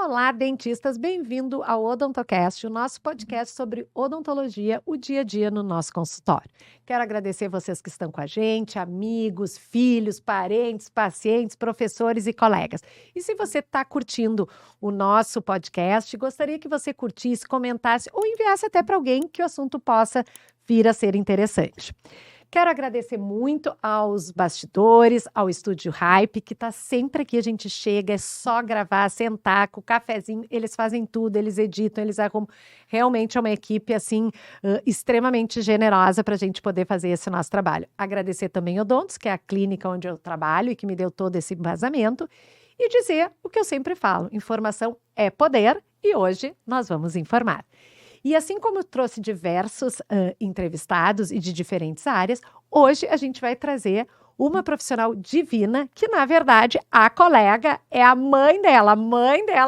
Olá, dentistas, bem-vindo ao Odontocast, o nosso podcast sobre odontologia, o dia a dia no nosso consultório. Quero agradecer vocês que estão com a gente, amigos, filhos, parentes, pacientes, professores e colegas. E se você está curtindo o nosso podcast, gostaria que você curtisse, comentasse ou enviasse até para alguém que o assunto possa vir a ser interessante. Quero agradecer muito aos bastidores, ao Estúdio Hype, que está sempre aqui, a gente chega, é só gravar, sentar com o cafezinho, eles fazem tudo, eles editam, eles arrumam. Realmente é uma equipe, assim, extremamente generosa para a gente poder fazer esse nosso trabalho. Agradecer também ao Odontos, que é a clínica onde eu trabalho e que me deu todo esse embasamento. E dizer o que eu sempre falo, informação é poder e hoje nós vamos informar. E assim como eu trouxe diversos entrevistados e de diferentes áreas, hoje a gente vai trazer uma profissional divina que, na verdade, a colega é a mãe dela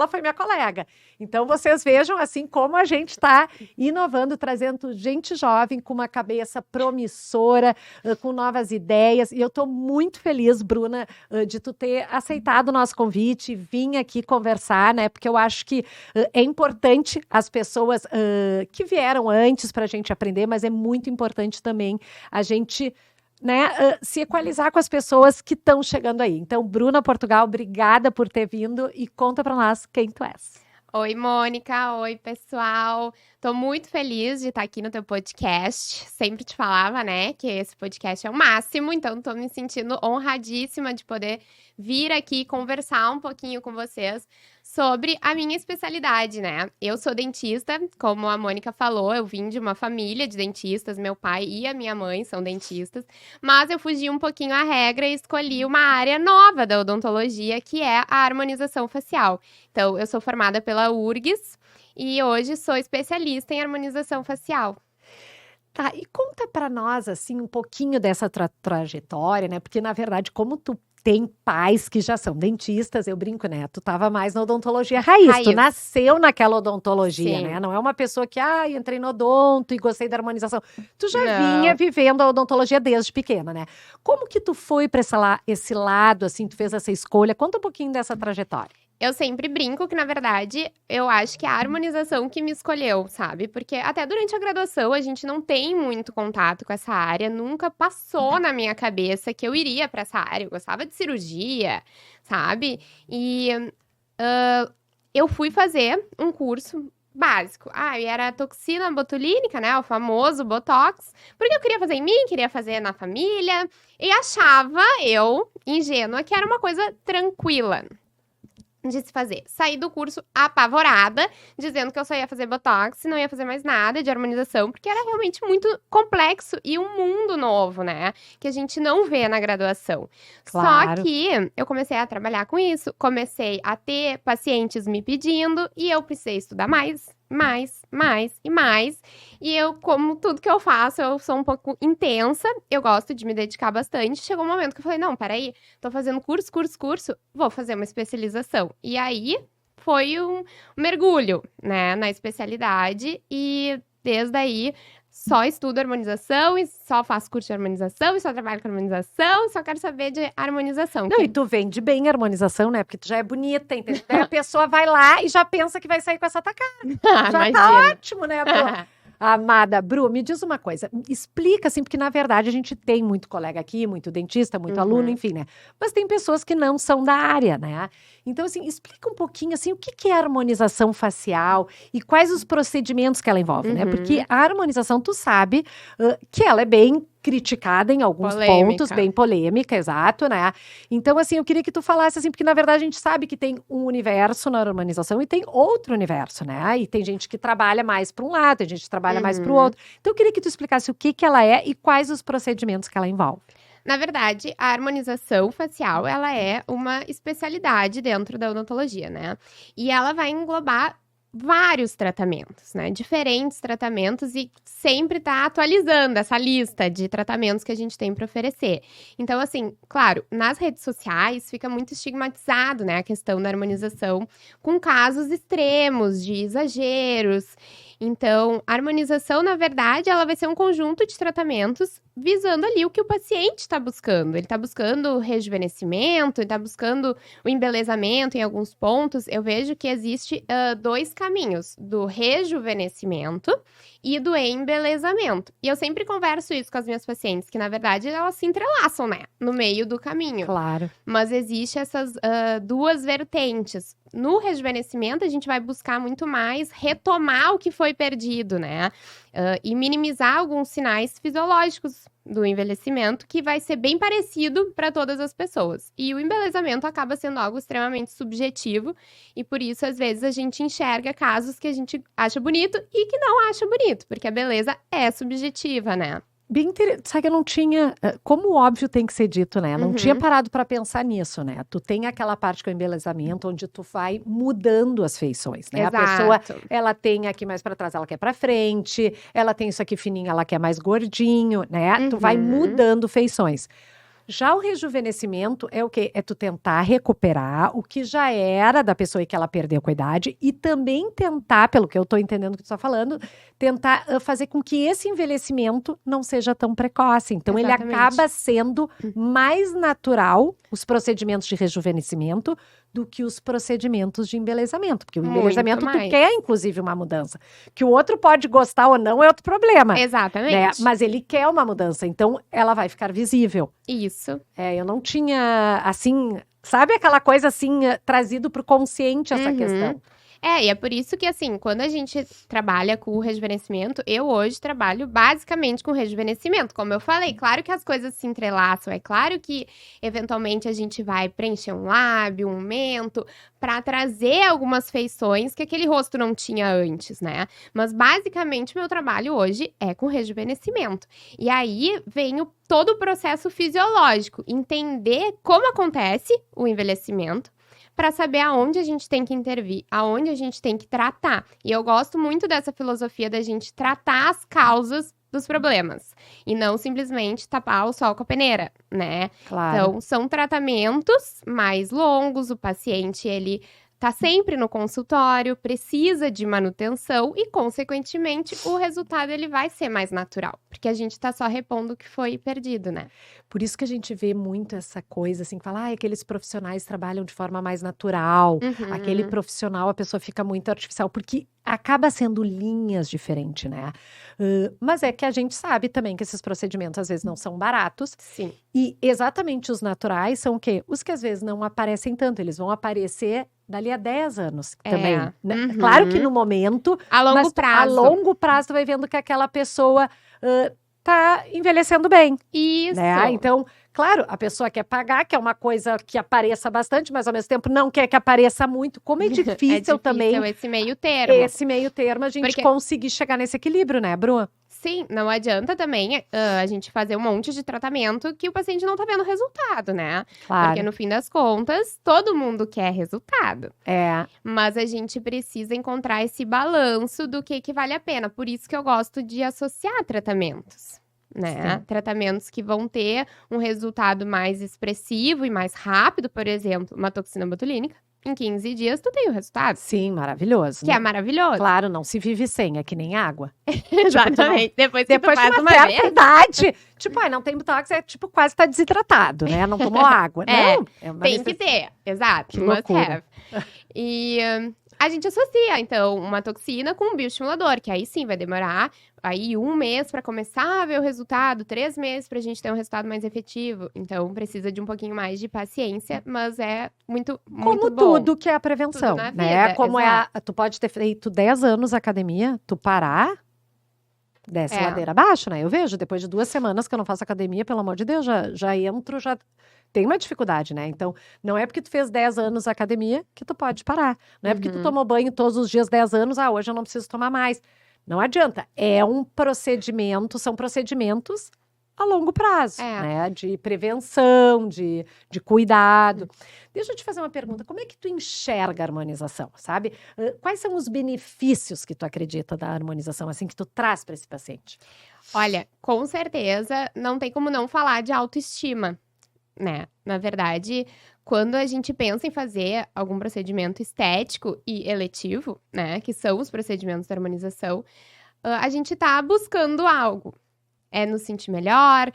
foi minha colega. Então, vocês vejam assim como a gente está inovando, trazendo gente jovem com uma cabeça promissora, com novas ideias. E eu estou muito feliz, Bruna, de tu ter aceitado o nosso convite, vir aqui conversar, né? Porque eu acho que é importante as pessoas que vieram antes para a gente aprender, mas é muito importante também a gente se equalizar com as pessoas que estão chegando aí. Então, Bruna Portugal, obrigada por ter vindo e conta para nós quem tu és. Oi, Mônica. Oi, pessoal. Tô muito feliz de estar aqui no teu podcast. Sempre te falava, né, que esse podcast é o máximo, então tô me sentindo honradíssima de poder vir aqui conversar um pouquinho com vocês sobre a minha especialidade, né? Eu sou dentista, como a Mônica falou, eu vim de uma família de dentistas, meu pai e a minha mãe são dentistas, mas eu fugi um pouquinho à regra e escolhi uma área nova da odontologia, que é a harmonização facial. Então, eu sou formada pela URGS e hoje sou especialista em harmonização facial. Tá, e conta para nós, assim, um pouquinho dessa trajetória, né? Porque, na verdade, como tu tem pais que já são dentistas, eu brinco, né? Tu tava mais na odontologia raiz. Tu nasceu naquela odontologia, né? Não é uma pessoa que, entrei no odonto e gostei da harmonização. Tu já vinha vivendo a odontologia desde pequena, né? Como que tu foi para esse lado, assim, tu fez essa escolha? Conta um pouquinho dessa trajetória. Eu sempre brinco que, na verdade, eu acho que é a harmonização que me escolheu, sabe? Porque até durante a graduação a gente não tem muito contato com essa área, nunca passou na minha cabeça que eu iria para essa área. Eu gostava de cirurgia, sabe? E eu fui fazer um curso básico. E era toxina botulínica, né? O famoso Botox. Porque eu queria fazer em mim, queria fazer na família. E achava, eu, ingênua, que era uma coisa tranquila de se fazer. Saí do curso apavorada, dizendo que eu só ia fazer Botox e não ia fazer mais nada de harmonização, porque era realmente muito complexo e um mundo novo, né? Que a gente não vê na graduação. Claro. Só que eu comecei a trabalhar com isso, comecei a ter pacientes me pedindo e eu precisei estudar mais. E eu, como tudo que eu faço, eu sou um pouco intensa, eu gosto de me dedicar bastante. Chegou um momento que eu falei, não, peraí, tô fazendo curso, vou fazer uma especialização. E aí, foi um mergulho, né, na especialidade. E desde aí, só estudo harmonização e só faço curso de harmonização e só trabalho com harmonização e só quero saber de harmonização. Não, e tu vende bem a harmonização, né? Porque tu já é bonita, entendeu? Daí a pessoa vai lá e já pensa que vai sair com essa tacada. Já tá ótimo, né, Bru? Amada Bru, me diz uma coisa, explica assim, porque na verdade a gente tem muito colega aqui, muito dentista, muito aluno, enfim, né? Mas tem pessoas que não são da área, né? Então, assim, explica um pouquinho, assim, o que é harmonização facial e quais os procedimentos que ela envolve, né? Porque a harmonização, tu sabe que ela é bem criticada em alguns pontos, bem polêmica, exato, né? Então, assim, eu queria que tu falasse, assim, porque na verdade a gente sabe que tem um universo na harmonização e tem outro universo, né? E tem gente que trabalha mais para um lado, tem gente que trabalha mais para o outro. Então, eu queria que tu explicasse o que ela é e quais os procedimentos que ela envolve. Na verdade, a harmonização facial, ela é uma especialidade dentro da odontologia, né? E ela vai englobar vários tratamentos, né? Diferentes tratamentos e sempre tá atualizando essa lista de tratamentos que a gente tem para oferecer. Então, assim, claro, nas redes sociais fica muito estigmatizado, né, a questão da harmonização com casos extremos de exageros. Então, a harmonização, na verdade, ela vai ser um conjunto de tratamentos visando ali o que o paciente está buscando. Ele está buscando o rejuvenescimento, ele está buscando o embelezamento em alguns pontos. Eu vejo que existe 2 caminhos, do rejuvenescimento e do embelezamento. E eu sempre converso isso com as minhas pacientes, que na verdade elas se entrelaçam, né, no meio do caminho. Claro. Mas existe essas 2 vertentes. No rejuvenescimento, a gente vai buscar muito mais retomar o que foi perdido, né? E minimizar alguns sinais fisiológicos do envelhecimento, que vai ser bem parecido para todas as pessoas. E o embelezamento acaba sendo algo extremamente subjetivo, e por isso, às vezes, a gente enxerga casos que a gente acha bonito e que não acha bonito, porque a beleza é subjetiva, né? Bem interessante, sabe que eu não tinha, como óbvio tem que ser dito, né? Não tinha Uhum. parado para pensar nisso, né? Tu tem aquela parte que é o embelezamento, onde tu vai mudando as feições, né? A pessoa, Exato. ela tem aqui mais para trás, ela quer para frente, ela tem isso aqui fininho, ela quer mais gordinho, né? Tu vai Uhum. mudando feições. Já o rejuvenescimento é o quê? É tu tentar recuperar o que já era da pessoa e que ela perdeu com a idade e também tentar, pelo que eu tô entendendo que tu tá falando, tentar fazer com que esse envelhecimento não seja tão precoce. Então, ele Exatamente. acaba sendo mais natural, os procedimentos de rejuvenescimento, do que os procedimentos de embelezamento. Porque o Muito embelezamento, tu mais. quer, inclusive, uma mudança. Que o outro pode gostar ou não é outro problema. Né? Exatamente. Mas ele quer uma mudança, então ela vai ficar visível. Isso. Eu não tinha, assim, sabe aquela coisa assim, trazido para o consciente essa questão. E é por isso que, assim, quando a gente trabalha com o rejuvenescimento, eu hoje trabalho basicamente com rejuvenescimento. Como eu falei, claro que as coisas se entrelaçam, é claro que, eventualmente, a gente vai preencher um lábio, um mento, para trazer algumas feições que aquele rosto não tinha antes, né? Mas, basicamente, o meu trabalho hoje é com rejuvenescimento. E aí, vem todo o processo fisiológico, entender como acontece o envelhecimento, para saber aonde a gente tem que intervir, aonde a gente tem que tratar. E eu gosto muito dessa filosofia da gente tratar as causas dos problemas e não simplesmente tapar o sol com a peneira, né? Claro. Então, são tratamentos mais longos, o paciente, ele tá sempre no consultório, precisa de manutenção e, consequentemente, o resultado ele vai ser mais natural, porque a gente tá só repondo o que foi perdido, né? Por isso que a gente vê muito essa coisa assim, falar, aqueles profissionais trabalham de forma mais natural, aquele profissional, a pessoa fica muito artificial, porque acaba sendo linhas diferentes, né? Mas é que a gente sabe também que esses procedimentos às vezes não são baratos. Sim. E exatamente os naturais são o quê? Os que às vezes não aparecem tanto, eles vão aparecer dali a 10 anos também. Né? Claro que no momento, A longo mas prazo. a longo prazo tu vai vendo que aquela pessoa tá envelhecendo bem. Isso. Né? Então, claro, a pessoa quer pagar, quer uma coisa que apareça bastante, mas ao mesmo tempo não quer que apareça muito. Como é difícil, também esse meio termo. esse meio termo a gente conseguir chegar nesse equilíbrio, né, Bru? Sim, não adianta também a gente fazer um monte de tratamento que o paciente não tá vendo resultado, né? Claro. Porque no fim das contas, todo mundo quer resultado. É. Mas a gente precisa encontrar esse balanço do que vale a pena. Por isso que eu gosto de associar tratamentos, né? Sim. Tratamentos que vão ter um resultado mais expressivo e mais rápido, por exemplo, uma toxina botulínica. Em 15 dias, tu tem o resultado. Sim, maravilhoso. Que é maravilhoso. Claro, não se vive sem, é que nem água. Exatamente. Depois que tu faz de uma certa idade, tipo, não tem botox, é tipo quase tá desidratado, né? Não tomou água. Não, é uma tem que ter, exato. Que Must loucura. have. E a gente associa, então, uma toxina com um bioestimulador, que aí sim vai demorar aí 1 mês para começar a ver o resultado, 3 meses pra gente ter um resultado mais efetivo. Então, precisa de um pouquinho mais de paciência, mas é muito Como bom. tudo que é a prevenção, Tudo na né? vida, Como exato. tu pode ter feito 10 anos academia, tu parar, desce É. ladeira abaixo, né? Eu vejo, depois de 2 semanas que eu não faço academia, pelo amor de Deus, já entro, já tem uma dificuldade, né? Então, não é porque tu fez 10 anos academia que tu pode parar. Não é porque tu tomou banho todos os dias 10 anos, hoje eu não preciso tomar mais. Não adianta. É um procedimento, são procedimentos a longo prazo, né? De prevenção, de cuidado. Deixa eu te fazer uma pergunta. Como é que tu enxerga a harmonização, sabe? Quais são os benefícios que tu acredita da harmonização, assim, que tu traz para esse paciente? Olha, com certeza, não tem como não falar de autoestima, né? Na verdade, quando a gente pensa em fazer algum procedimento estético e eletivo, né, que são os procedimentos de harmonização, a gente tá buscando algo. É nos sentir melhor,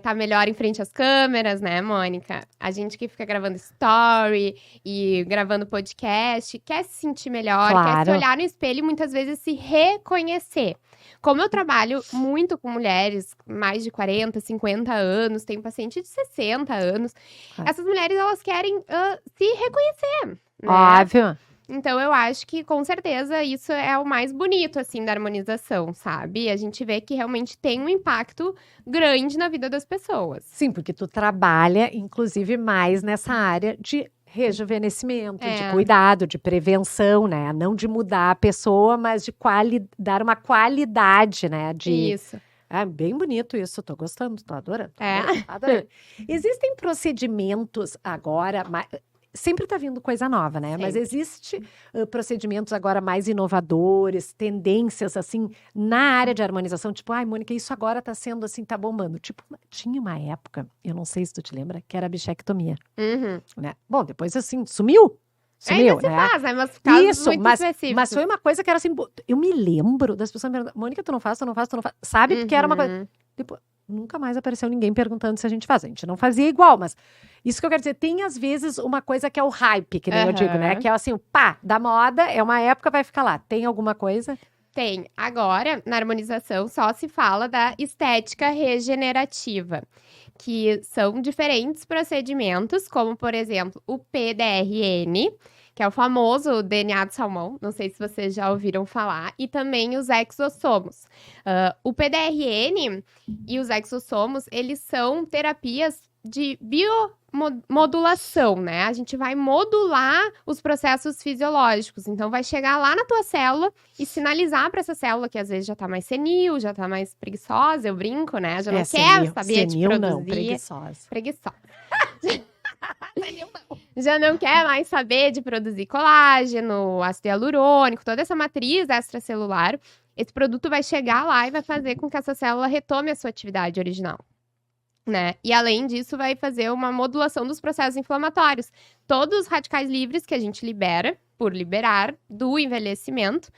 tá melhor em frente às câmeras, né, Mônica? A gente que fica gravando story e gravando podcast, quer se sentir melhor, quer se Claro. olhar no espelho e muitas vezes se reconhecer. Como eu trabalho muito com mulheres mais de 40, 50 anos, tenho paciente de 60 anos, essas mulheres, elas querem se reconhecer, né? Óbvio. Então, eu acho que, com certeza, isso é o mais bonito, assim, da harmonização, sabe? A gente vê que realmente tem um impacto grande na vida das pessoas. Sim, porque tu trabalha, inclusive, mais nessa área de rejuvenescimento, de cuidado, de prevenção, né? Não de mudar a pessoa, mas de dar uma qualidade, né? Isso. É bem bonito isso, tô gostando, tô adorando. É. Adorando. Existem procedimentos agora, sempre tá vindo coisa nova, né? Mas Sempre. existe procedimentos agora mais inovadores, tendências, assim, na área de harmonização, tipo, ai, Mônica, isso agora tá sendo assim, tá bombando. Tipo, tinha uma época, eu não sei se tu te lembra, que era a bichectomia, Uhum. né? Bom, depois, assim, sumiu, Ainda se né? faz, né? Mas casos Isso, muito mas específicos. foi uma coisa que era assim, eu me lembro das pessoas me perguntando, Mônica, tu não faz, tu não faz, tu não faz, sabe? Porque era uma coisa... Depois, nunca mais apareceu ninguém perguntando se a gente faz. A gente não fazia igual, mas isso que eu quero dizer, tem às vezes uma coisa que é o hype, que nem eu digo, né? Que é assim, pá, da moda, é uma época, vai ficar lá. Tem alguma coisa? Tem. Agora, na harmonização, só se fala da estética regenerativa, que são diferentes procedimentos, como, por exemplo, o PDRN, que é o famoso DNA de salmão, não sei se vocês já ouviram falar, e também os exossomos. O PDRN e os exossomos, eles são terapias de biomodulação, né? A gente vai modular os processos fisiológicos. Então, vai chegar lá na tua célula e sinalizar para essa célula que às vezes já tá mais senil, já tá mais preguiçosa, eu brinco, né? Já não quer saber de senil, produzir. Não, preguiçosa. Já não quer mais saber de produzir colágeno, ácido hialurônico, toda essa matriz extracelular. Esse produto vai chegar lá e vai fazer com que essa célula retome a sua atividade original, né? E além disso, vai fazer uma modulação dos processos inflamatórios. Todos os radicais livres que a gente libera, por liberar, do envelhecimento,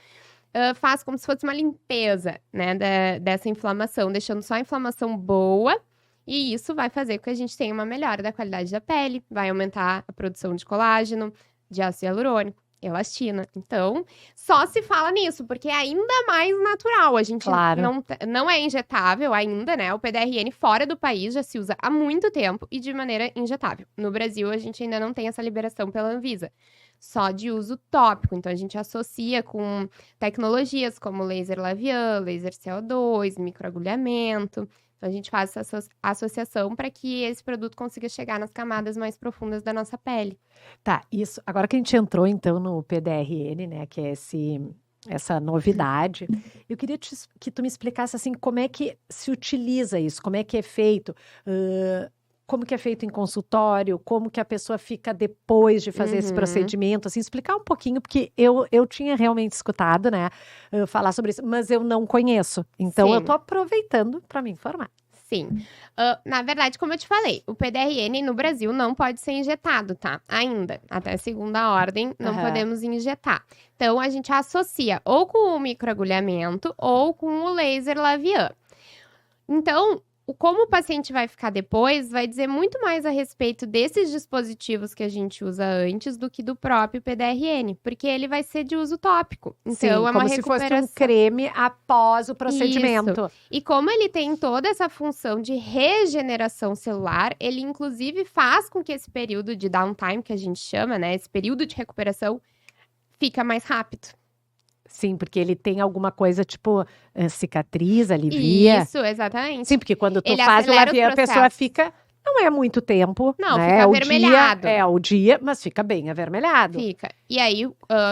faz como se fosse uma limpeza, né, dessa inflamação, deixando só a inflamação boa. E isso vai fazer com que a gente tenha uma melhora da qualidade da pele, vai aumentar a produção de colágeno, de ácido hialurônico, elastina. Então, só se fala nisso, porque é ainda mais natural. A gente não é injetável ainda, né? O PDRN fora do país já se usa há muito tempo e de maneira injetável. No Brasil, a gente ainda não tem essa liberação pela Anvisa. Só de uso tópico. Então, a gente associa com tecnologias como laser Lavian, laser CO2, microagulhamento. Então, a gente faz essa associação para que esse produto consiga chegar nas camadas mais profundas da nossa pele. Tá, isso. Agora que a gente entrou, então, no PDRN, né, que é essa novidade, eu queria que tu me explicasse, assim, como é que se utiliza isso, como é que é feito, como que é feito em consultório, como que a pessoa fica depois de fazer esse procedimento, assim, explicar um pouquinho, porque eu tinha realmente escutado, né, falar sobre isso, mas eu não conheço. Então, eu tô aproveitando para me informar. Sim. Na verdade, como eu te falei, o PDRN no Brasil não pode ser injetado, tá? Ainda. Até segunda ordem, não podemos injetar. Então, a gente associa ou com o microagulhamento ou com o laser Lavian. Então, como o paciente vai ficar depois, vai dizer muito mais a respeito desses dispositivos que a gente usa antes do que do próprio PDRN, porque ele vai ser de uso tópico. Então, Sim, é uma como se fosse um creme após o procedimento. Isso. E como ele tem toda essa função de regeneração celular, ele inclusive faz com que esse período de downtime, que a gente chama, né, esse período de recuperação, fica mais rápido. Sim, porque ele tem alguma coisa, tipo, cicatriz, alivia. Isso, exatamente. Sim, porque quando tu faz o Lavian, a pessoa fica... Não é muito tempo, não, né? Fica avermelhado. O dia, mas fica bem avermelhado. Fica. E aí,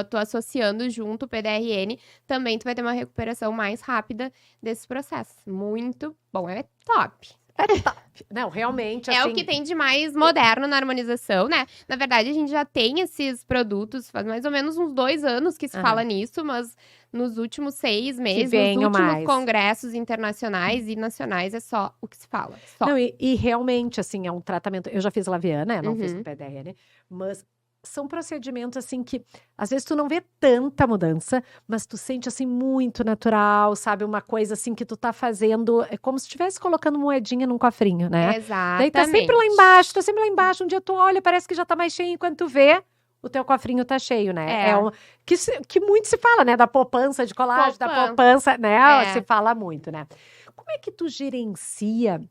tu associando junto o PDRN, também tu vai ter uma recuperação mais rápida desses processos. Muito bom, é top. É top. Não, realmente, É assim... o que tem de mais moderno na harmonização, né? Na verdade, a gente já tem esses produtos faz mais ou menos uns 2 anos que se Aham. fala nisso, mas nos últimos 6 meses, nos venham últimos mais. congressos internacionais e nacionais, é só o que se fala. Só. Não, e realmente, assim, é um tratamento... Eu já fiz labiana, eu não fiz com Uhum. PDRN, mas são procedimentos, assim, que às vezes tu não vê tanta mudança, mas tu sente, assim, muito natural, sabe? Uma coisa, assim, que tu tá fazendo... É como se estivesse colocando moedinha num cofrinho, né? Daí tá sempre lá embaixo, tá sempre lá embaixo. Um dia tu olha, parece que já tá mais cheio, enquanto tu vê... O teu cofrinho tá cheio, né? Que muito se fala, né? Da poupança de colágeno, da poupança, né? Se fala muito, né? Como é que tu gerencia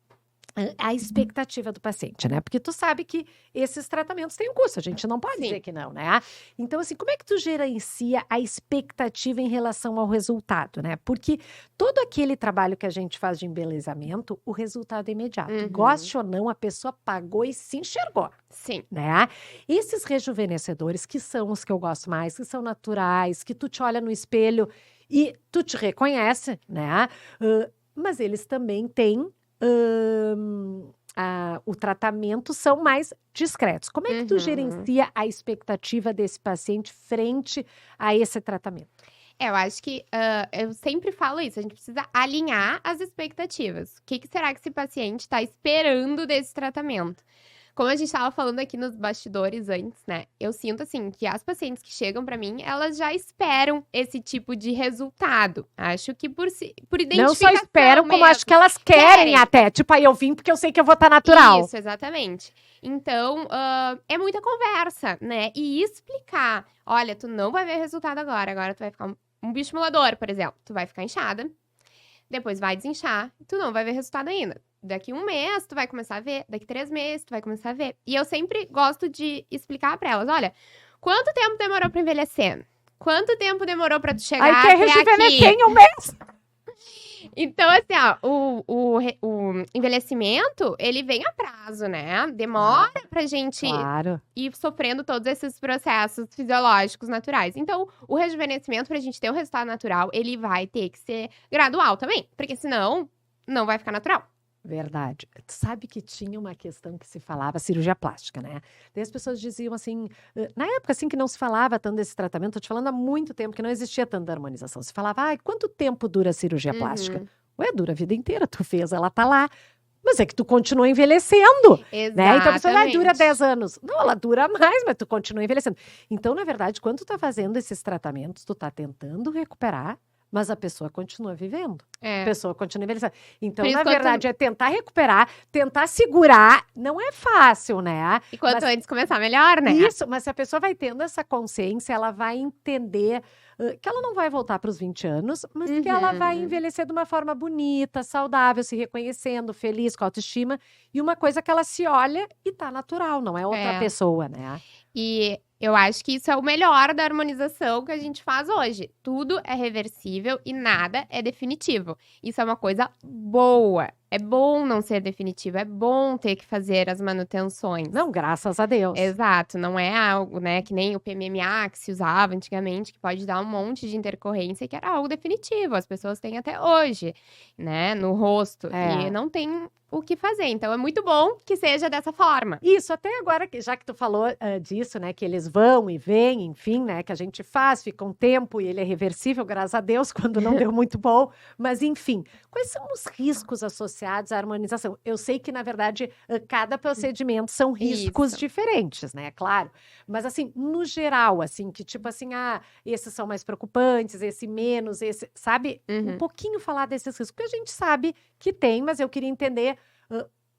a expectativa do paciente, né? Porque tu sabe que esses tratamentos têm um custo, a gente não pode dizer que não, né? Então, assim, como é que tu gerencia a expectativa em relação ao resultado, né? Porque todo aquele trabalho que a gente faz de embelezamento, o resultado é imediato. Goste ou não, a pessoa pagou e se enxergou. Sim. Né? Esses rejuvenescedores, que são os que eu gosto mais, que são naturais, que tu te olha no espelho e tu te reconhece, né? Mas eles também têm o tratamento, são mais discretos. Como é que tu gerencia a expectativa desse paciente frente a esse tratamento? Eu acho que eu sempre falo isso, a gente precisa alinhar as expectativas. O que será que esse paciente está esperando desse tratamento? Como a gente estava falando aqui nos bastidores antes, né? Eu sinto, assim, que as pacientes que chegam pra mim, elas já esperam esse tipo de resultado. Acho que por identificação Não só esperam, como mesmo. acho que elas querem até. Tipo, aí eu vim porque eu sei que eu vou estar natural. Isso, exatamente. Então, é muita conversa, né? E explicar. Olha, tu não vai ver resultado agora tu vai ficar um bioestimulador, por exemplo. Tu vai ficar inchada, depois vai desinchar, tu não vai ver resultado ainda. Daqui 1 mês, tu vai começar a ver. Daqui 3 meses, tu vai começar a ver. E eu sempre gosto de explicar pra elas, olha, quanto tempo demorou pra envelhecer? Quanto tempo demorou pra tu chegar até aqui? Aí quer rejuvenescer em 1 mês. Então, assim, ó, o envelhecimento, ele vem a prazo, né? Demora pra gente ir sofrendo todos esses processos fisiológicos naturais. Então, o rejuvenescimento, pra gente ter um resultado natural, ele vai ter que ser gradual também. Porque senão, não vai ficar natural. Verdade. Tu sabe que tinha uma questão que se falava, cirurgia plástica, né? Daí as pessoas diziam assim, na época assim que não se falava tanto desse tratamento, tô te falando há muito tempo que não existia tanta harmonização. Se falava, quanto tempo dura a cirurgia plástica? Ué, dura a vida inteira, tu fez, ela tá lá. Mas é que tu continua envelhecendo, né? Então a pessoa dura 10 anos. Não, ela dura mais, mas tu continua envelhecendo. Então, na verdade, quando tu tá fazendo esses tratamentos, tu tá tentando recuperar, mas a pessoa continua vivendo. A pessoa continua envelhecendo. Então, na verdade, é tentar recuperar, tentar segurar. Não é fácil, né? E quanto antes começar, melhor, né? Isso, mas se a pessoa vai tendo essa consciência, ela vai entender que ela não vai voltar para os 20 anos, mas que ela vai envelhecer de uma forma bonita, saudável, se reconhecendo, feliz, com autoestima. E uma coisa que ela se olha e tá natural, não é outra pessoa, né? E eu acho que isso é o melhor da harmonização que a gente faz hoje. Tudo é reversível e nada é definitivo. Isso é uma coisa boa. É bom não ser definitivo, é bom ter que fazer as manutenções. Não, graças a Deus. Exato, não é algo, né, que nem o PMMA que se usava antigamente, que pode dar um monte de intercorrência, que era algo definitivo. As pessoas têm até hoje, né, no rosto. E não tem o que fazer. Então, é muito bom que seja dessa forma. Isso, até agora, já que tu falou disso, né, que eles vão e vêm, enfim, né, que a gente faz, fica um tempo e ele é reversível, graças a Deus, quando não deu muito bom. Mas, enfim, quais são os riscos associados à harmonização? Eu sei que, na verdade, cada procedimento são riscos diferentes, né, claro. Mas, assim, no geral, assim, que tipo assim, esses são mais preocupantes, esse menos, esse, sabe? Um pouquinho falar desses riscos, porque a gente sabe que tem, mas eu queria entender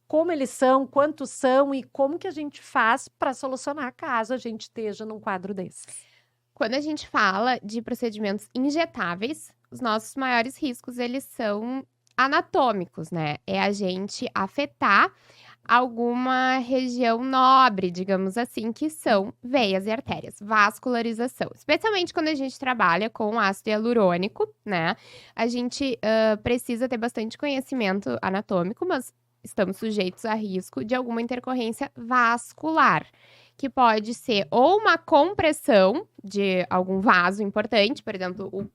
como eles são, quantos são e como que a gente faz para solucionar caso a gente esteja num quadro desses. Quando a gente fala de procedimentos injetáveis, os nossos maiores riscos, eles são anatômicos, né? É a gente afetar alguma região nobre, digamos assim, que são veias e artérias, vascularização. Especialmente quando a gente trabalha com ácido hialurônico, né? A gente precisa ter bastante conhecimento anatômico, mas estamos sujeitos a risco de alguma intercorrência vascular, que pode ser ou uma compressão de algum vaso importante, por exemplo,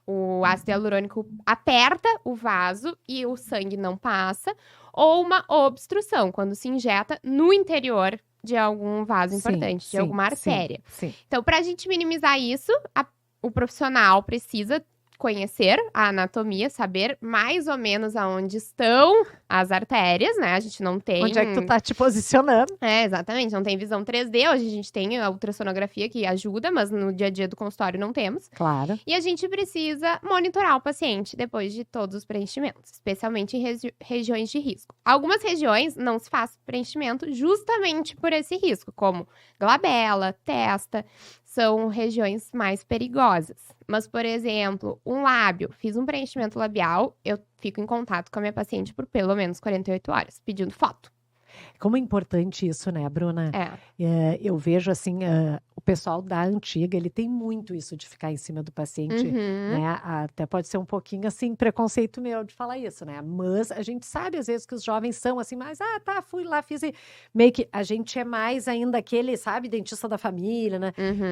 o ácido hialurônico aperta o vaso e o sangue não passa, ou uma obstrução, quando se injeta no interior de algum vaso importante, de alguma artéria. Sim. Então, para a gente minimizar isso, o profissional precisa conhecer a anatomia, saber mais ou menos aonde estão as artérias, né? A gente não tem... Onde é que tu tá te posicionando? exatamente. Não tem visão 3D. Hoje a gente tem a ultrassonografia que ajuda, mas no dia a dia do consultório não temos. Claro. E a gente precisa monitorar o paciente depois de todos os preenchimentos, especialmente em regiões de risco. Algumas regiões não se faz preenchimento justamente por esse risco, como glabela, testa, são regiões mais perigosas. Mas, por exemplo, um lábio, fiz um preenchimento labial, eu fico em contato com a minha paciente por pelo menos 48 horas, pedindo foto. Como é importante isso, né, Bruna? Eu vejo, assim, o pessoal da antiga, ele tem muito isso de ficar em cima do paciente, né? Até pode ser um pouquinho, assim, preconceito meu de falar isso, né? Mas a gente sabe, às vezes, que os jovens são assim, mas, fui lá, fiz... Meio que a gente é mais ainda aquele, sabe, dentista da família, né?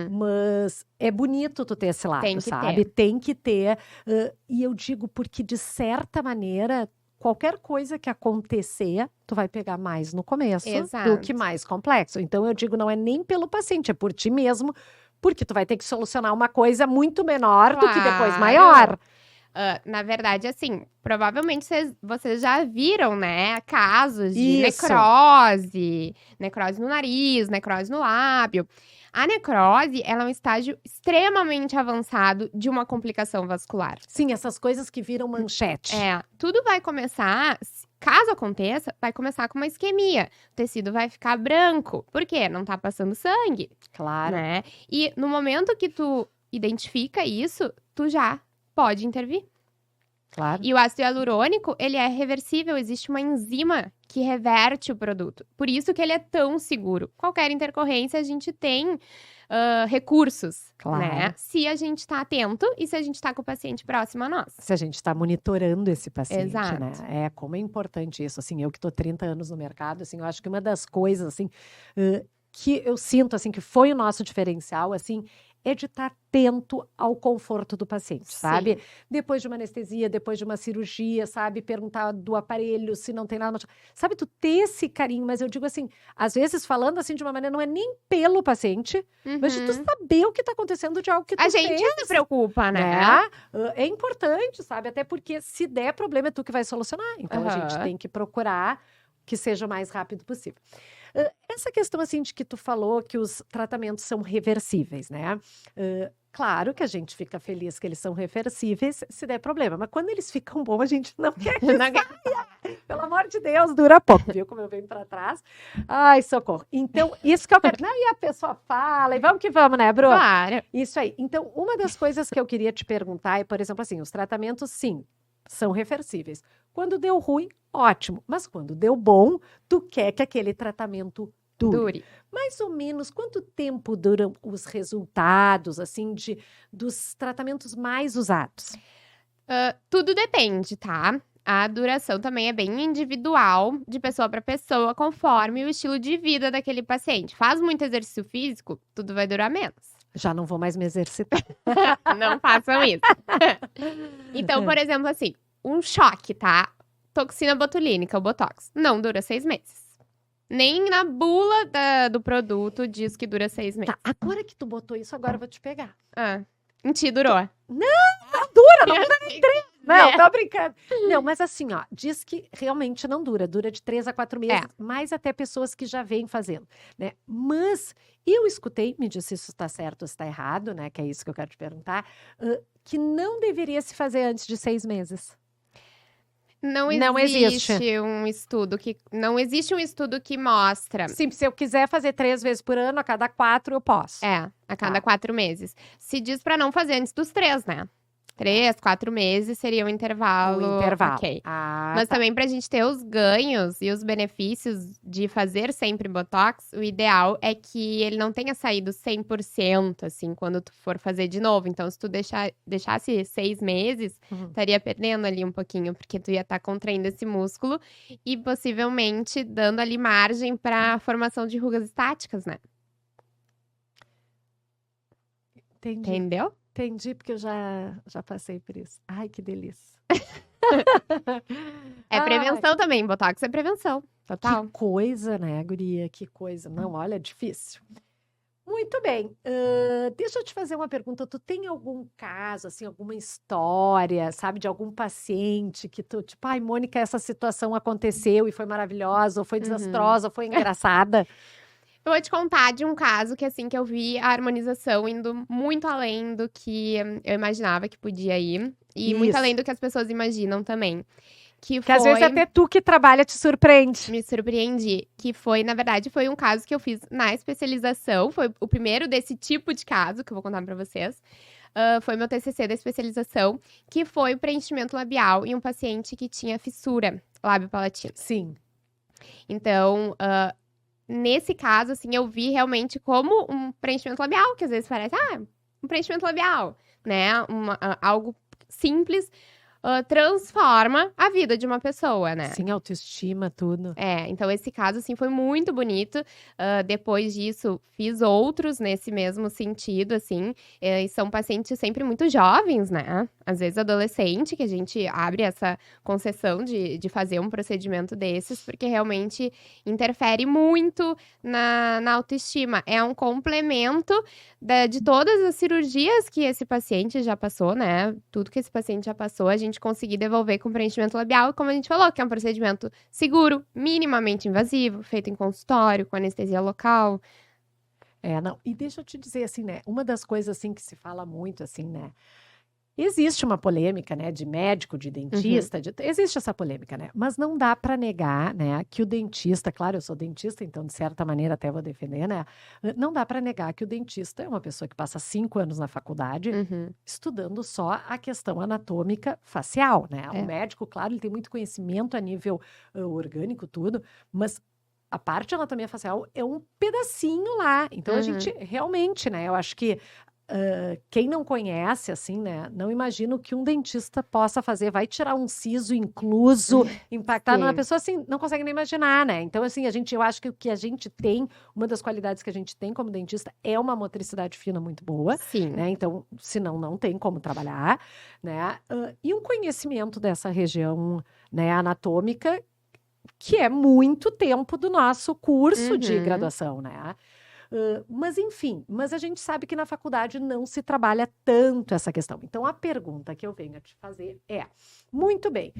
Mas é bonito tu ter esse lado, Tem que sabe? ter. Tem que ter. E eu digo porque, de certa maneira... Qualquer coisa que acontecer, tu vai pegar mais no começo do que mais complexo. Então, eu digo, não é nem pelo paciente, é por ti mesmo, porque tu vai ter que solucionar uma coisa muito menor do que depois maior. Na verdade, assim, provavelmente vocês já viram, né, casos de necrose no nariz, necrose no lábio. A necrose, ela é um estágio extremamente avançado de uma complicação vascular. Sim, essas coisas que viram manchete. Tudo vai começar, caso aconteça, vai começar com uma isquemia. O tecido vai ficar branco. Por quê? Não tá passando sangue. Claro. Né? E no momento que tu identifica isso, tu já pode intervir. Claro. E o ácido hialurônico, ele é reversível, existe uma enzima que reverte o produto. Por isso que ele é tão seguro. Qualquer intercorrência, a gente tem recursos, né? Se a gente tá atento e se a gente tá com o paciente próximo a nós. Se a gente tá monitorando esse paciente, Exato. né? Como é importante isso, assim, eu que tô 30 anos no mercado, assim, eu acho que uma das coisas, assim, que eu sinto, assim, que foi o nosso diferencial, assim, é de estar atento ao conforto do paciente, sabe? Depois de uma anestesia, depois de uma cirurgia, sabe? Perguntar do aparelho, se não tem nada... Sabe, tu ter esse carinho, mas eu digo assim, às vezes falando assim de uma maneira, não é nem pelo paciente, mas de tu saber o que tá acontecendo de algo que tu A gente se preocupa, né? É importante, sabe? Até porque se der problema é tu que vai solucionar. Então a gente tem que procurar que seja o mais rápido possível. Essa questão, assim, de que tu falou que os tratamentos são reversíveis, né? Claro que a gente fica feliz que eles são reversíveis se der problema, mas quando eles ficam bons, a gente não quer que saia. Pelo amor de Deus, dura pouco, viu? Como eu venho pra trás. Ai, socorro. Então, isso que eu quero. Não, e a pessoa fala, e vamos que vamos, né, Bru? Claro. Isso aí. Então, uma das coisas que eu queria te perguntar é, por exemplo, assim, os tratamentos, sim, são reversíveis. Quando deu ruim, ótimo. Mas quando deu bom, tu quer que aquele tratamento dure. Mais ou menos, quanto tempo duram os resultados, assim, dos tratamentos mais usados? Tudo depende, tá? A duração também é bem individual, de pessoa para pessoa, conforme o estilo de vida daquele paciente. Faz muito exercício físico, tudo vai durar menos. Já não vou mais me exercitar. Não façam isso. Então, por exemplo, assim, um choque, tá? Toxina botulínica, o Botox, não dura 6 meses. Nem na bula do produto diz que dura 6 meses. Tá, agora que tu botou isso, agora eu vou te pegar. Em ti durou. Não dura nem 3. Não, tô brincando. Não, mas assim, ó, diz que realmente não dura. Dura de 3 a 4 meses, mais até pessoas que já vêm fazendo, né? Mas eu escutei, me disse se isso tá certo ou se tá errado, né? Que é isso que eu quero te perguntar, que não deveria se fazer antes de 6 meses. Não existe um estudo que... Não existe um estudo que mostra... Sim, se eu quiser fazer 3 vezes por ano, a cada 4 eu posso. A cada 4 meses. Se diz pra não fazer antes dos 3, né? 3, 4 meses seria um intervalo. Ok. Mas também pra gente ter os ganhos e os benefícios de fazer sempre Botox, o ideal é que ele não tenha saído 100%, assim, quando tu for fazer de novo. Então, se tu deixasse 6 meses, estaria perdendo ali um pouquinho, porque tu ia estar contraindo esse músculo e possivelmente dando ali margem pra formação de rugas estáticas, né? Entendi. Entendeu? Entendi, porque eu já passei por isso. Ai, que delícia. É prevenção também, botox é prevenção, total. Que coisa, né, guria? Que coisa. Não, olha, é difícil. Muito bem. Deixa eu te fazer uma pergunta. Tu tem algum caso, assim, alguma história, sabe, de algum paciente que tu, tipo, ai, Mônica, essa situação aconteceu e foi maravilhosa, ou foi desastrosa, ou foi engraçada? Eu vou te contar de um caso que, assim, que eu vi a harmonização indo muito além do que eu imaginava que podia ir. E muito além Isso. do que as pessoas imaginam também. Que Que às vezes foi... até tu que trabalha te surpreende. Me surpreendi. Que foi, na verdade, foi um caso que eu fiz na especialização. Foi o primeiro desse tipo de caso que eu vou contar pra vocês. Foi meu TCC da especialização, que foi o preenchimento labial em um paciente que tinha fissura lábio-palatina. Sim. Então, nesse caso, assim, eu vi realmente como um preenchimento labial, que às vezes parece, um preenchimento labial, né? Algo simples, transforma a vida de uma pessoa, né? Sim, autoestima, tudo. Então esse caso, assim, foi muito bonito. Depois disso, fiz outros nesse mesmo sentido, assim. E são pacientes sempre muito jovens, né? Às vezes adolescente, que a gente abre essa concessão de fazer um procedimento desses, porque realmente interfere muito na autoestima. É um complemento de todas as cirurgias que esse paciente já passou, né? Tudo que esse paciente já passou, a gente conseguir devolver com preenchimento labial, como a gente falou, que é um procedimento seguro, minimamente invasivo, feito em consultório, com anestesia local. Não. E deixa eu te dizer assim, né? Uma das coisas assim que se fala muito, assim, né? Existe uma polêmica, né, de médico, de dentista, existe essa polêmica, né? Mas não dá para negar, né, que o dentista, claro, eu sou dentista, então de certa maneira até vou defender, né? Não dá para negar que o dentista é uma pessoa que passa 5 anos na faculdade estudando só a questão anatômica facial, né? O médico, claro, ele tem muito conhecimento a nível orgânico, tudo, mas a parte de anatomia facial é um pedacinho lá. Então a gente realmente, né? Eu acho que quem não conhece, assim, né, não imagina o que um dentista possa fazer. Vai tirar um siso incluso, impactar na pessoa, assim, não consegue nem imaginar, né? Então, assim, eu acho que o que a gente tem, uma das qualidades que a gente tem como dentista é uma motricidade fina muito boa, né? Então, senão não tem como trabalhar, né? E um conhecimento dessa região, né, anatômica, que é muito tempo do nosso curso de graduação, né? Mas, enfim, a gente sabe que na faculdade não se trabalha tanto essa questão. Então, a pergunta que eu venho a te fazer é, muito bem,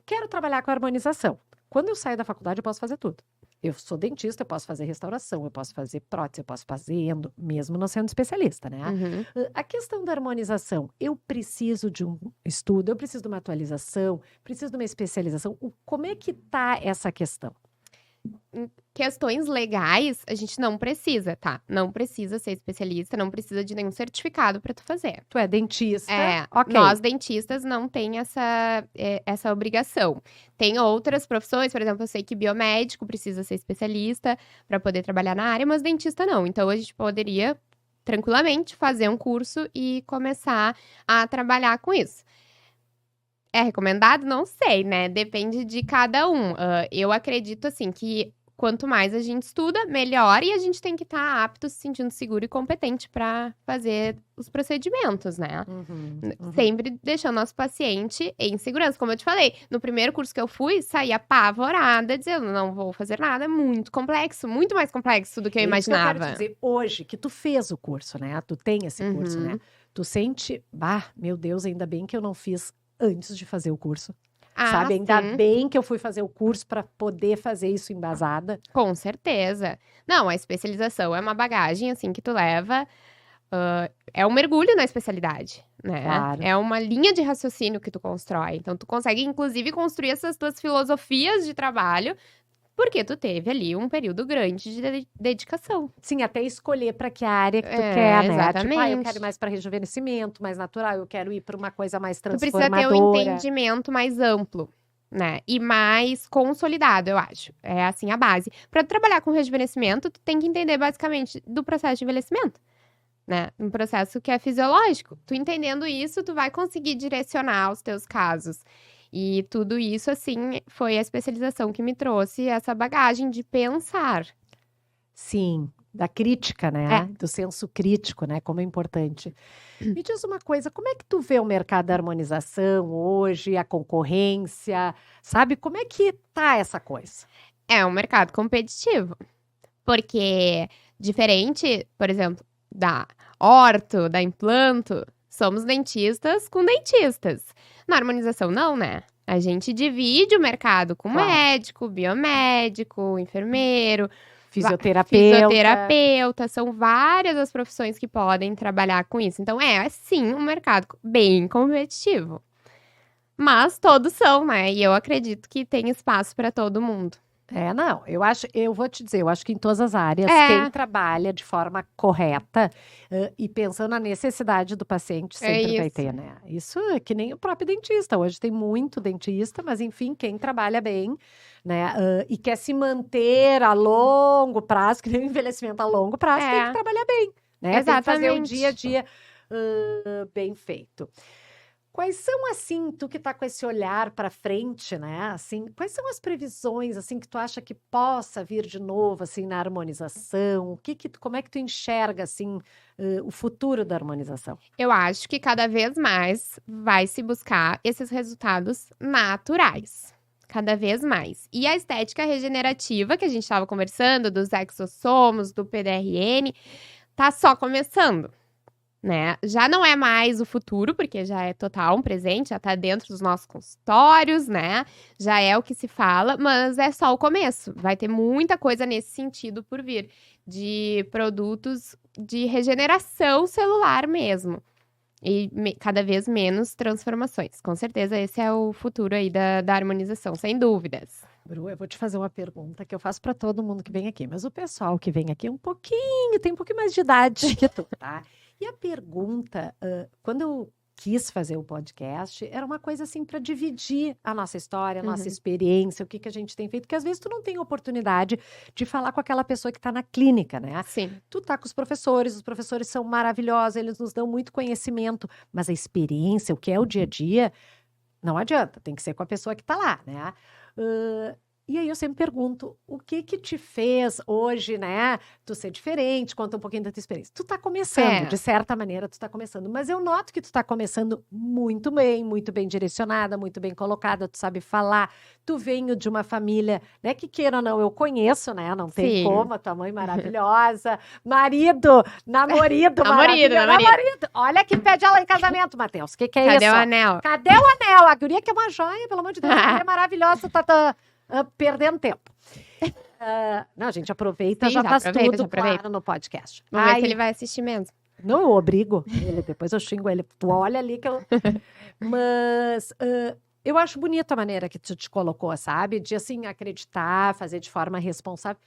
quero trabalhar com harmonização. Quando eu saio da faculdade, eu posso fazer tudo. Eu sou dentista, eu posso fazer restauração, eu posso fazer prótese, eu posso fazer endo, mesmo não sendo especialista, né? A questão da harmonização, eu preciso de um estudo, eu preciso de uma atualização, preciso de uma especialização. Como é que tá essa questão? Questões legais, a gente não precisa, tá? Não precisa ser especialista, não precisa de nenhum certificado para tu fazer. Tu é dentista? Ok. Nós dentistas não tem essa obrigação. Tem outras profissões, por exemplo, eu sei que biomédico precisa ser especialista para poder trabalhar na área, mas dentista não. Então a gente poderia tranquilamente fazer um curso e começar a trabalhar com isso. É recomendado? Não sei, né? Depende de cada um. Eu acredito, assim, que quanto mais a gente estuda, melhor. E a gente tem que estar apto, se sentindo seguro e competente para fazer os procedimentos, né? Sempre deixando nosso paciente em segurança. Como eu te falei, no primeiro curso que eu fui, saí apavorada, dizendo, não vou fazer nada, é muito complexo, muito mais complexo do que eu imaginava. Eu quero te dizer, hoje, que tu fez o curso, né? Tu tem esse curso, né? Tu sente, meu Deus, ainda bem que eu não fiz antes de fazer o curso. Sabe? Ainda bem que eu fui fazer o curso para poder fazer isso embasada. Com certeza. Não, a especialização é uma bagagem, assim, que tu leva. É um mergulho na especialidade, né? Claro. É uma linha de raciocínio que tu constrói. Então, tu consegue, inclusive, construir essas tuas filosofias de trabalho, porque tu teve ali um período grande de dedicação. Sim, até escolher para que área que tu quer, né? Exatamente. Tipo, eu quero ir mais para rejuvenescimento, mais natural, eu quero ir para uma coisa mais transformadora. Tu precisa ter um entendimento mais amplo, né? E mais consolidado, eu acho. É assim a base. Para trabalhar com rejuvenescimento, tu tem que entender basicamente do processo de envelhecimento, né? Um processo que é fisiológico. Tu entendendo isso, tu vai conseguir direcionar os teus casos. E tudo isso, assim, foi a especialização que me trouxe essa bagagem de pensar. Sim, da crítica, né? É. Do senso crítico, né? Como é importante. Me diz uma coisa, como é que tu vê o mercado da harmonização hoje, a concorrência, sabe? Como é que tá essa coisa? É um mercado competitivo. Porque, diferente, por exemplo, da orto, da implanto, somos dentistas com dentistas. Na harmonização, não, né? A gente divide o mercado com Claro. médico, biomédico, enfermeiro, Fisioterapeuta. fisioterapeuta. São várias as profissões que podem trabalhar com isso. Então, sim, um mercado bem competitivo. Mas todos são, né? E eu acredito que tem espaço para todo mundo. Não, eu vou te dizer, eu acho que em todas as áreas, É. quem trabalha de forma correta e pensando na necessidade do paciente sempre vai isso. ter, né? Isso é que nem o próprio dentista. Hoje tem muito dentista, mas enfim, quem trabalha bem, né? E quer se manter a longo prazo, que nem o envelhecimento a longo prazo, tem que trabalhar bem, né? Tem que fazer o Exatamente. dia a dia bem feito. Quais são, assim, tu que tá com esse olhar para frente, né? Assim, quais são as previsões, assim, que tu acha que possa vir de novo, assim, na harmonização? Como é que tu enxerga, assim, o futuro da harmonização? Eu acho que cada vez mais vai se buscar esses resultados naturais. Cada vez mais. E a estética regenerativa, que a gente estava conversando, dos exossomos, do PDRN, tá só começando. Né? Já não é mais o futuro, porque já é total um presente, já tá dentro dos nossos consultórios, né? Já é o que se fala, mas é só o começo. Vai ter muita coisa nesse sentido por vir, de produtos de regeneração celular mesmo. E cada vez menos transformações. Com certeza esse é o futuro aí da harmonização, sem dúvidas. Bru, eu vou te fazer uma pergunta que eu faço para todo mundo que vem aqui, mas o pessoal que vem aqui tem um pouquinho mais de idade que tu, tá? E a pergunta, quando eu quis fazer o podcast, era uma coisa assim para dividir a nossa história, a nossa experiência, o que a gente tem feito, porque às vezes tu não tem oportunidade de falar com aquela pessoa que está na clínica, né? Sim. Tu tá com os professores são maravilhosos, eles nos dão muito conhecimento, mas a experiência, o que é o dia a dia, não adianta, tem que ser com a pessoa que tá lá, né? E aí eu sempre pergunto, o que te fez hoje, né, tu ser diferente? Conta um pouquinho da tua experiência. Tu tá começando, de certa maneira, tu tá começando, mas eu noto que tu tá começando muito bem direcionada, muito bem colocada, tu sabe falar, tu vem de uma família, né, que queira ou não, eu conheço, né, não tem Sim. como, a tua mãe maravilhosa, namorido, Namorido. olha que pede ela em casamento, Matheus, que é isso? Cadê o anel? Cadê o anel? A guria que é uma joia, pelo amor de Deus, a guria é maravilhosa, tá perdendo tempo. Não, a gente aproveita, Sim, já faz aproveita, tudo, claro, no podcast. Vamos ver se ele vai assistir mesmo. Não, eu obrigo ele, depois eu xingo ele. Tu olha ali que eu... Mas eu acho bonita a maneira que tu te colocou, sabe? De, assim, acreditar, fazer de forma responsável.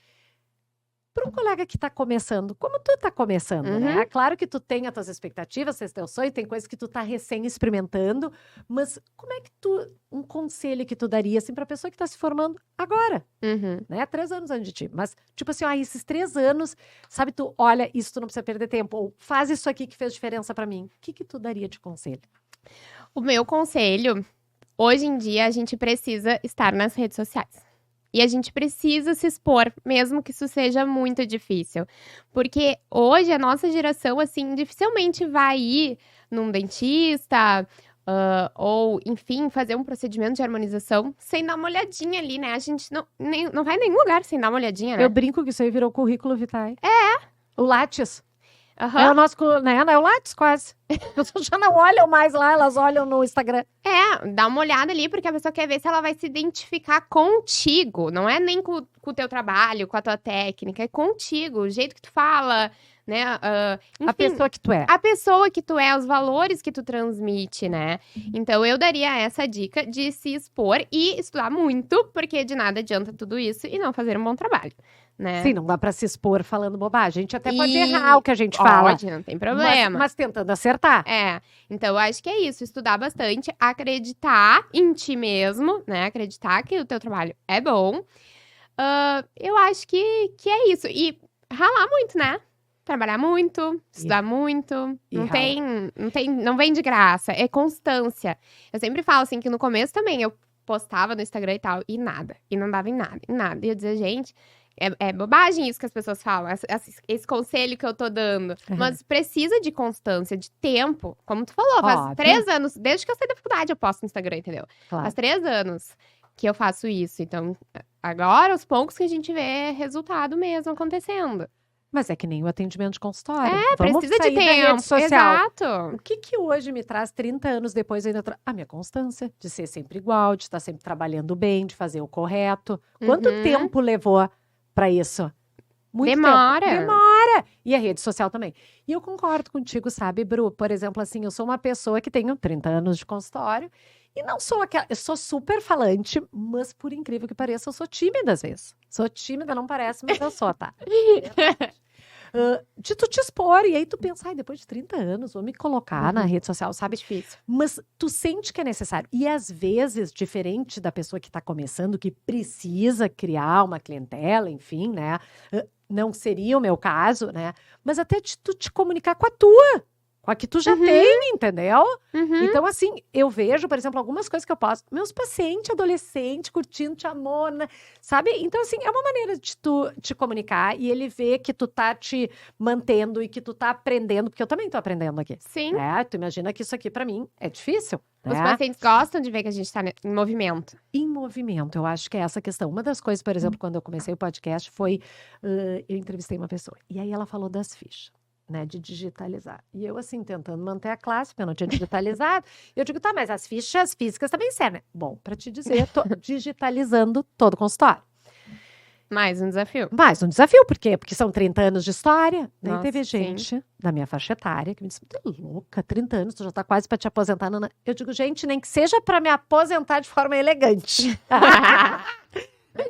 Para um colega que está começando, como tu está começando, né? Claro que tu tem as tuas expectativas, esse teu sonho, tem coisas que tu tá recém experimentando, mas como é que um conselho que tu daria, assim, para a pessoa que está se formando agora, né? 3 anos antes de ti, mas, tipo assim, esses 3 anos, sabe, tu olha, isso tu não precisa perder tempo, ou faz isso aqui que fez diferença para mim. O que tu daria de conselho? O meu conselho, hoje em dia, a gente precisa estar nas redes sociais. E a gente precisa se expor, mesmo que isso seja muito difícil. Porque hoje a nossa geração, assim, dificilmente vai ir num dentista ou, enfim, fazer um procedimento de harmonização sem dar uma olhadinha ali, né? A gente não vai em nenhum lugar sem dar uma olhadinha, né? Eu brinco que isso aí virou currículo vitae. O Lattes. Uhum. É o nosso, né? É o Lattes quase. As pessoas já não olham mais lá, elas olham no Instagram. Dá uma olhada ali, porque a pessoa quer ver se ela vai se identificar contigo. Não é nem com o teu trabalho, com a tua técnica, é contigo. O jeito que tu fala, né? Enfim, A pessoa que tu é. A pessoa que tu é, os valores que tu transmite, né? Então, eu daria essa dica de se expor e estudar muito, porque de nada adianta tudo isso e não fazer um bom trabalho, né? Sim, não dá pra se expor falando bobagem. A gente até pode errar o que a gente fala. Pode, não tem problema. Mas tentando acertar. Então eu acho que é isso, estudar bastante, acreditar em ti mesmo, né? Acreditar que o teu trabalho é bom. Eu acho que é isso. E ralar muito, né? Trabalhar muito, estudar muito. Não vem de graça, é constância. Eu sempre falo assim que no começo também eu postava no Instagram e tal, e nada. E não dava em nada. E eu dizia, gente, É bobagem isso que as pessoas falam, esse conselho que eu tô dando. Mas precisa de constância, de tempo. Como tu falou, faz 3 anos, desde que eu saí da faculdade eu posto no Instagram, entendeu? Claro. Faz 3 anos que eu faço isso. Então, agora, aos poucos que a gente vê resultado mesmo acontecendo. Mas é que nem o atendimento de consultório. Vamos precisa de tempo. Da rede social. Exato. O que hoje me traz 30 anos depois ainda a minha constância, de ser sempre igual, de estar sempre trabalhando bem, de fazer o correto. Quanto tempo levou para isso? Muito Demora. tempo. Demora. E a rede social também. E eu concordo contigo, sabe, Bru? Por exemplo, assim, eu sou uma pessoa que tenho 30 anos de consultório e não sou aquela. Eu sou super falante, mas por incrível que pareça, eu sou tímida às vezes. Sou tímida, não parece, mas eu sou, tá? De tu te expor, e aí tu pensar, depois de 30 anos, vou me colocar na rede social, sabe? Difícil. Mas tu sente que é necessário. E às vezes, diferente da pessoa que tá começando, que precisa criar uma clientela, enfim, né? Não seria o meu caso, né? Mas até tu te comunicar com a tua. Com a que tu já tem, entendeu? Então, assim, eu vejo, por exemplo, algumas coisas que eu posto. Meus pacientes, adolescentes, curtindo, te amor, né? Sabe? Então, assim, é uma maneira de tu te comunicar e ele ver que tu tá te mantendo e que tu tá aprendendo, porque eu também tô aprendendo aqui. Sim. Tu imagina que isso aqui, pra mim, é difícil. Os pacientes gostam de ver que a gente tá em movimento. Em movimento, eu acho que é essa questão. Uma das coisas, por exemplo, quando eu comecei o podcast, foi... eu entrevistei uma pessoa, e aí ela falou das fichas. Né, de digitalizar. E eu, assim, tentando manter a classe, porque eu não tinha digitalizado. Eu digo, tá, mas as fichas físicas também servem. Bom, para te dizer, tô digitalizando todo o consultório. Mais um desafio. Mais um desafio, por quê? Porque são 30 anos de história. Daí teve Sim. gente da minha faixa etária que me disse, tu é louca, 30 anos, tu já tá quase para te aposentar. Nana. Eu digo, gente, nem que seja para me aposentar de forma elegante.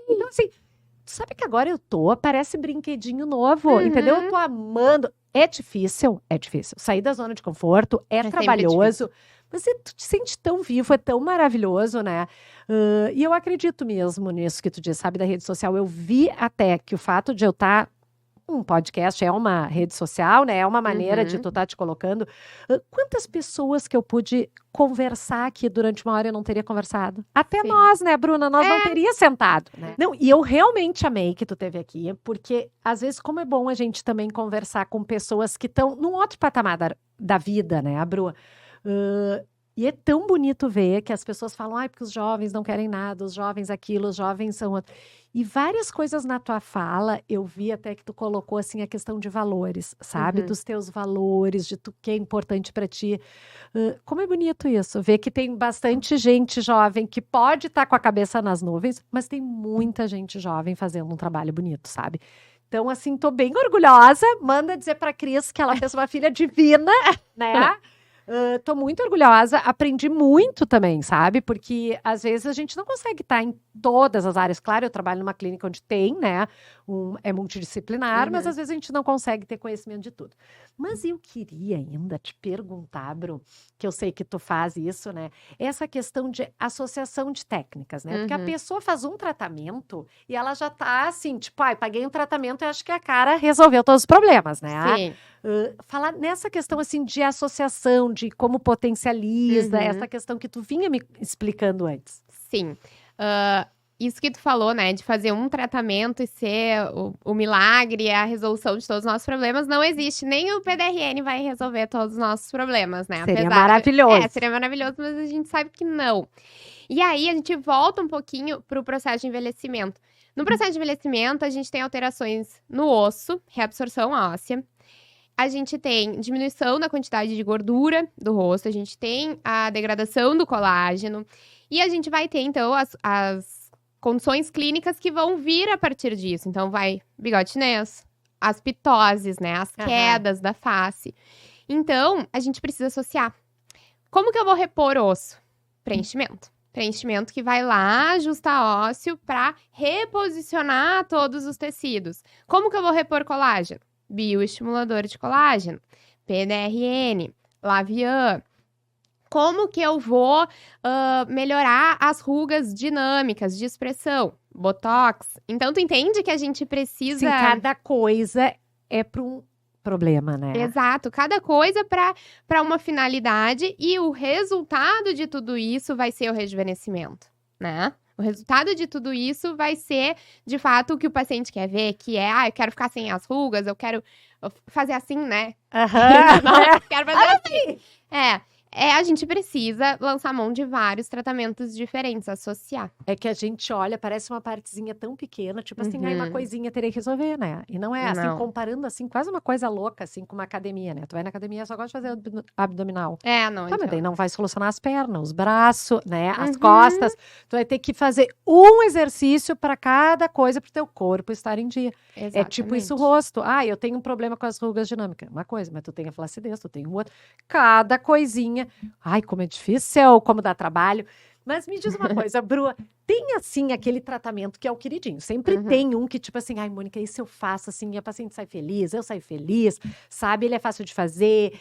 Então, assim, tu sabe que agora eu parece brinquedinho novo, entendeu? Eu tô amando. É difícil. Sair da zona de conforto é trabalhoso, mas tu te sente tão vivo, é tão maravilhoso, né? E eu acredito mesmo nisso que tu diz, sabe, da rede social. Eu vi até que o fato de eu estar... Um podcast é uma rede social, né? É uma maneira de tu estar te colocando. Quantas pessoas que eu pude conversar aqui durante uma hora eu não teria conversado? Até nós, né, Bruna? Nós não teria sentado, né? Não, e eu realmente amei que tu teve aqui, porque às vezes como é bom a gente também conversar com pessoas que estão num outro patamar da vida, né, Bru? E é tão bonito ver que as pessoas falam, porque os jovens não querem nada, os jovens aquilo, os jovens são outro. E várias coisas na tua fala, eu vi até que tu colocou, assim, a questão de valores, sabe? Dos teus valores, de tu que é importante para ti. Como é bonito isso, ver que tem bastante gente jovem que pode estar com a cabeça nas nuvens, mas tem muita gente jovem fazendo um trabalho bonito, sabe? Então, assim, tô bem orgulhosa. Manda dizer pra Cris que ela fez uma filha divina, né? Tô muito orgulhosa, aprendi muito também, sabe? Porque às vezes a gente não consegue estar em todas as áreas. Claro, eu trabalho numa clínica onde tem, né? É multidisciplinar, mas às vezes a gente não consegue ter conhecimento de tudo. Mas eu queria ainda te perguntar, Bru, que eu sei que tu faz isso, né? Essa questão de associação de técnicas, né? Porque a pessoa faz um tratamento e ela já tá assim, tipo, paguei um tratamento e acho que a cara resolveu todos os problemas, né? Sim. Falar nessa questão, assim, de associação, de como potencializa, essa questão que tu vinha me explicando antes. Sim. Isso que tu falou, né, de fazer um tratamento e ser o milagre, a resolução de todos os nossos problemas, não existe. Nem o PDRN vai resolver todos os nossos problemas, né? Seria maravilhoso. Seria maravilhoso, mas a gente sabe que não. E aí, a gente volta um pouquinho pro processo de envelhecimento. No processo de envelhecimento, a gente tem alterações no osso, reabsorção óssea. A gente tem diminuição da quantidade de gordura do rosto, a gente tem a degradação do colágeno. E a gente vai ter, então, as condições clínicas que vão vir a partir disso. Então, vai bigode chinês, as pitoses, né? As quedas da face. Então, a gente precisa associar. Como que eu vou repor osso? Preenchimento. Preenchimento que vai lá ajustar ósseo para reposicionar todos os tecidos. Como que eu vou repor colágeno? Bioestimulador de colágeno, PDRN, Lavian. Como que eu vou melhorar as rugas dinâmicas de expressão? Botox. Então, tu entende que a gente precisa... Sim, cada coisa é para um problema, né? Exato, cada coisa para uma finalidade e o resultado de tudo isso vai ser o rejuvenescimento, né? O resultado de tudo isso vai ser, de fato, o que o paciente quer ver, que é, eu quero ficar sem as rugas, eu quero fazer assim, né? Aham. Quero fazer assim. A gente precisa lançar mão de vários tratamentos diferentes, associar. É que a gente olha, parece uma partezinha tão pequena, tipo assim, aí uma coisinha teria que resolver, né? E não é assim, Não. comparando assim, quase uma coisa louca, assim, com uma academia, né? Tu vai na academia, só gosta de fazer abdominal. Não. Tá, mas daí Então. não vai solucionar as pernas, os braços, né? As costas. Tu vai ter que fazer um exercício para cada coisa pro teu corpo estar em dia. É tipo isso, o rosto. Eu tenho um problema com as rugas dinâmicas. Uma coisa, mas tu tem a flacidez, tu tem o outro. Cada coisinha. Ai, como é difícil, como dá trabalho. Mas me diz uma coisa, Bru, tem assim aquele tratamento que é o queridinho. Sempre tem um que tipo assim, ai, Mônica, isso eu faço assim, e a paciente sai feliz, eu saio feliz, sabe? Ele é fácil de fazer,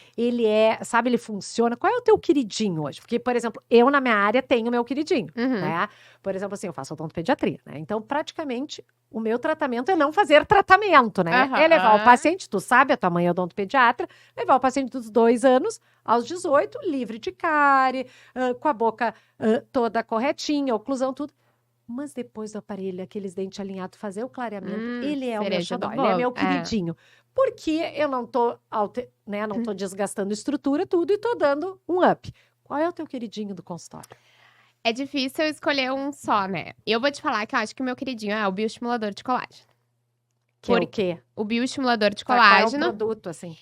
sabe, ele funciona. Qual é o teu queridinho hoje? Porque, por exemplo, eu na minha área tenho o meu queridinho, né? Por exemplo, assim, eu faço odontopediatria, né? Então, praticamente, o meu tratamento é não fazer tratamento, né? É levar o paciente, tu sabe, a tua mãe é odontopediatra, levar o paciente dos 2 anos aos 18, livre de cárie, com a boca toda corretinha, oclusão, tudo. Mas depois do aparelho, aqueles dentes alinhados, fazer o clareamento, ele é o meu xodó, ele é meu queridinho. Porque eu não tô, não tô desgastando estrutura, tudo, e tô dando um up. Qual é o teu queridinho do consultório? É difícil eu escolher um só, né? Eu vou te falar que eu acho que o meu queridinho é o bioestimulador de colágeno. Que é o quê? O bioestimulador de Qual é colágeno. o produto, assim?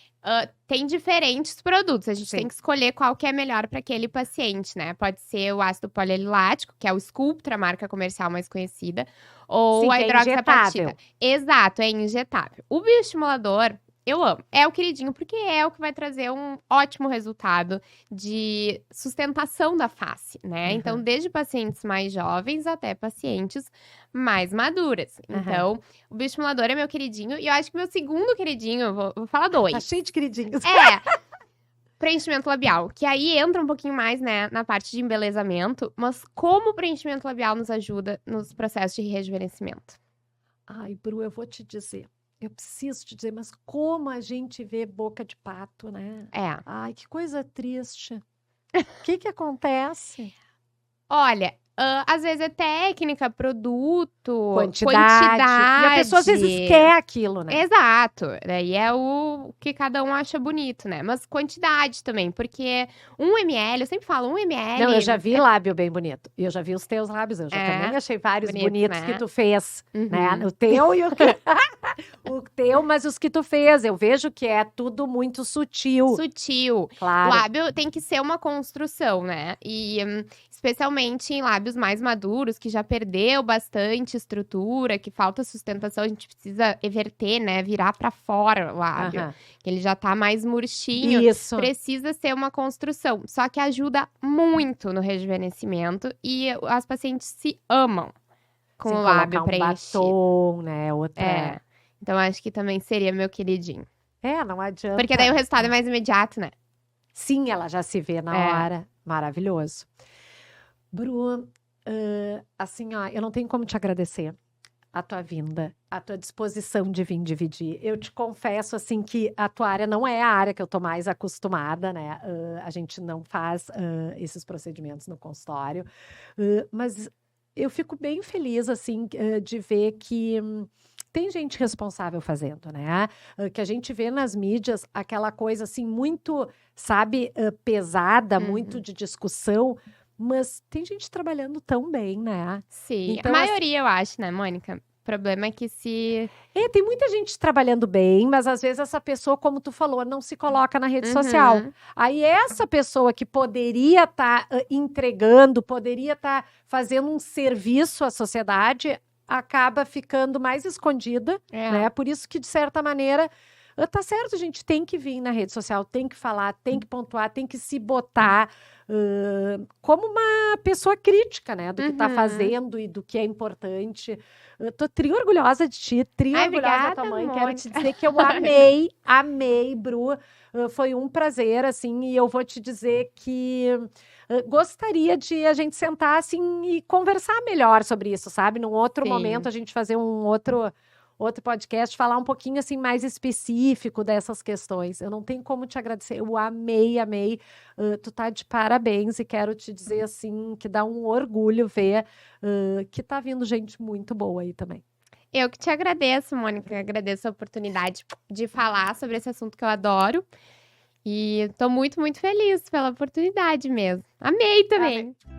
Tem diferentes produtos, a gente tem que escolher qual que é melhor para aquele paciente, né? Pode ser o ácido polilático, que é o Sculptra, a marca comercial mais conhecida, ou a hidroxapatita. Exato, é injetável. O bioestimulador, eu amo. É o queridinho, porque é o que vai trazer um ótimo resultado de sustentação da face, né? Então, desde pacientes mais jovens até pacientes mais maduras. Então, o bioestimulador é meu queridinho. E eu acho que meu segundo queridinho, eu vou falar 2. Tá cheio de queridinhos. Preenchimento labial. Que aí entra um pouquinho mais, né, na parte de embelezamento. Mas como o preenchimento labial nos ajuda nos processos de rejuvenescimento? Ai, Bru, eu vou te dizer. Eu preciso te dizer, mas como a gente vê boca de pato, né? Ai, que coisa triste. O que acontece? Olha, às vezes é técnica, produto, quantidade. E a pessoa às vezes quer aquilo, né? Exato. Daí é o que cada um acha bonito, né? Mas quantidade também, porque 1 ml, eu sempre falo 1 ml. Não, eu já vi lábio bem bonito. E eu já vi os teus lábios. Eu já também achei vários bonitos, né? Que tu fez, né? O teu e o que... o teu, mas os que tu fez. Eu vejo que é tudo muito sutil. Sutil. Claro. O lábio tem que ser uma construção, né? E especialmente em lábios mais maduros, que já perdeu bastante estrutura, que falta sustentação, a gente precisa everter, né? Virar pra fora o lábio. Que ele já tá mais murchinho. Isso. Precisa ser uma construção. Só que ajuda muito no rejuvenescimento e as pacientes se amam com o lábio preenchido. Batom, né? Outra... Então, acho que também seria meu queridinho. Não adianta. Porque daí o resultado é mais imediato, né? Sim, ela já se vê na hora. Maravilhoso. Bru, assim, ó, eu não tenho como te agradecer a tua vinda, a tua disposição de vir dividir. Eu te confesso, assim, que a tua área não é a área que eu tô mais acostumada, né? A gente não faz esses procedimentos no consultório. Mas eu fico bem feliz, assim, de ver que... tem gente responsável fazendo, né? Que a gente vê nas mídias aquela coisa assim muito, sabe, pesada, muito de discussão, mas tem gente trabalhando tão bem, né? Sim, então, a maioria eu acho, né, Mônica? O problema é que tem muita gente trabalhando bem, mas às vezes essa pessoa, como tu falou, não se coloca na rede social. Aí essa pessoa que poderia estar entregando, poderia estar fazendo um serviço à sociedade, acaba ficando mais escondida, né? Por isso que, de certa maneira, tá certo, a gente tem que vir na rede social, tem que falar, tem que pontuar, tem que se botar como uma pessoa crítica, né? Do que tá fazendo e do que é importante. Eu tô orgulhosa de ti, orgulhosa da tua mãe. Mônica. Quero te dizer que eu amei, Bru. Foi um prazer, assim, e eu vou te dizer que... gostaria de a gente sentar assim e conversar melhor sobre isso, sabe? Num outro momento, a gente fazer um outro podcast, falar um pouquinho assim mais específico dessas questões. Eu não tenho como te agradecer. Eu amei, amei. Tu tá de parabéns e quero te dizer assim que dá um orgulho ver que tá vindo gente muito boa aí também. Eu que te agradeço, Mônica. Agradeço a oportunidade de falar sobre esse assunto que eu adoro. E tô muito, muito feliz pela oportunidade mesmo. Amei também. Amei.